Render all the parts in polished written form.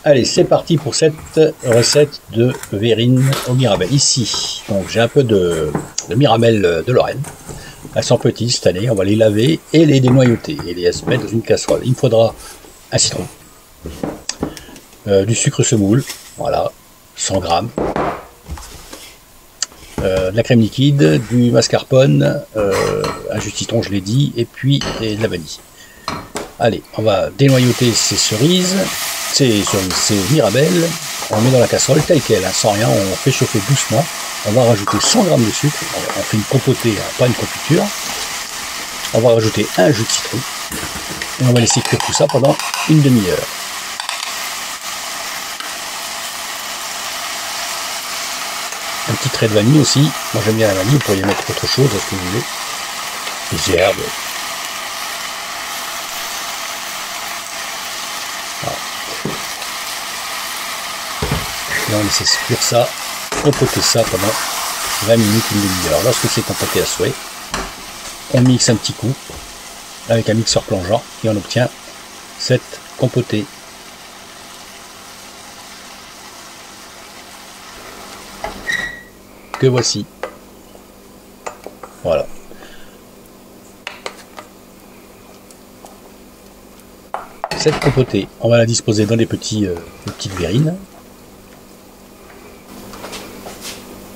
Allez, c'est parti pour cette recette de verrine au mirabelle. Ici, donc j'ai un peu de mirabelle de Lorraine. Elles sont petites cette année, on va les laver et les dénoyauter et les mettre dans une casserole. Il me faudra un citron, du sucre semoule, voilà, 100 grammes, de la crème liquide, du mascarpone, un jus de citron, je l'ai dit, et puis de la vanille. Allez, on va dénoyauter ces cerises, ces mirabelles, on met dans la casserole telle qu'elle, hein, sans rien, on fait chauffer doucement. On va rajouter 100 g de sucre, on fait une compotée, pas une confiture. On va rajouter un jus de citron et on va laisser cuire tout ça pendant une demi-heure. Un petit trait de vanille aussi, moi j'aime bien la vanille, vous pourriez mettre autre chose, ce que vous voulez, des herbes. Voilà. Et on laisse cuire ça, compoter ça pendant 20 minutes, une demi-heure. Lorsque c'est compoté à souhait, on mixe un petit coup avec un mixeur plongeant et on obtient cette compotée. Que voici. Voilà. Cette compotée, on va la disposer dans des petites verrines.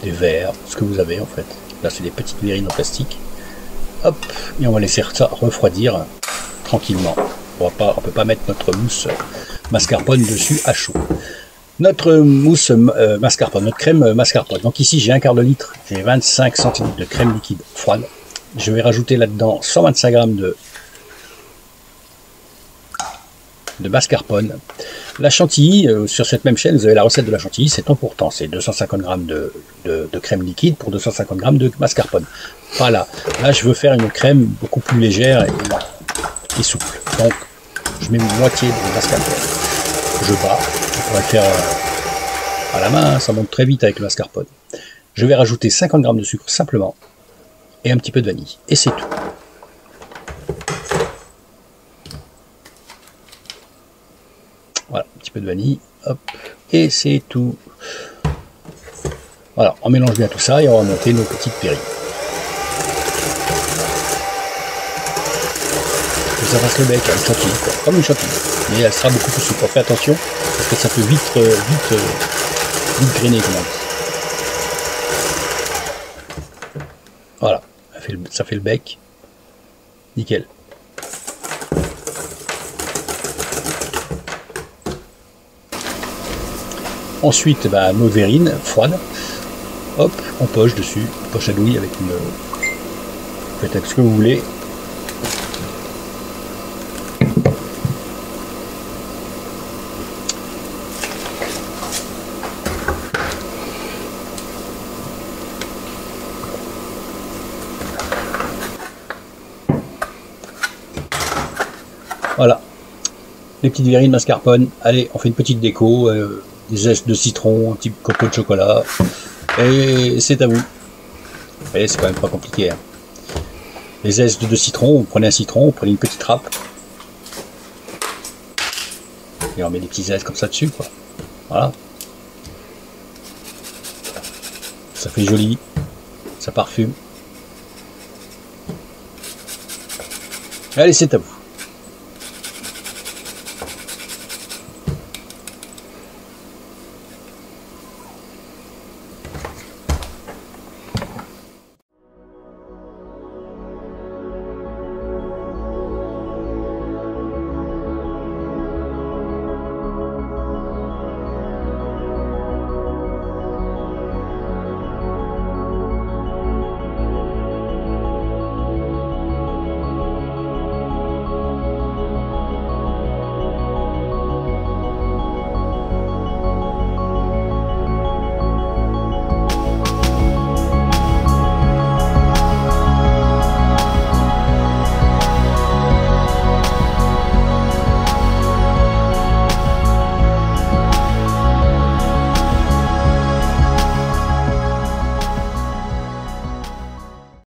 Des verres, ce que vous avez en fait. Là c'est des petites verrines en plastique. Hop, et on va laisser ça refroidir tranquillement. On peut pas mettre notre mousse mascarpone dessus à chaud. Notre mousse mascarpone, notre crème mascarpone. Donc ici j'ai un quart de litre, j'ai 25 centilitres de crème liquide froide. Je vais rajouter là-dedans 125 g de mascarpone. La chantilly, sur cette même chaîne, vous avez la recette de la chantilly, c'est temps pour temps. C'est 250 g de crème liquide pour 250 g de mascarpone. Voilà. Là, je veux faire une crème beaucoup plus légère et souple. Donc, je mets moitié de mascarpone. Je bats. On pourrait le faire à la main, ça monte très vite avec le mascarpone. Je vais rajouter 50 g de sucre simplement et un petit peu de vanille. Et c'est tout. Voilà, un petit peu de vanille, hop, et c'est tout. Voilà, on mélange bien tout ça et on va monter nos petites verrines. Ça fasse le bec, une chantilly, quoi, comme une chantilly, mais elle sera beaucoup plus souple. Faites attention, parce que ça peut vite grainer, comme on dit. Voilà, ça fait le bec, nickel. Ensuite, nos verrines froides, hop, on poche dessus, poche à douille avec une... Faites avec ce que vous voulez. Voilà, les petites verrines mascarpone. Allez, on fait une petite déco. Des zestes de citron, un petit copeau de chocolat, et c'est à vous. Vous voyez, c'est quand même pas compliqué. Hein. Les zestes de citron, vous prenez un citron, vous prenez une petite râpe, et on met des petits zestes comme ça dessus, quoi. Voilà. Ça fait joli, ça parfume. Allez, c'est à vous.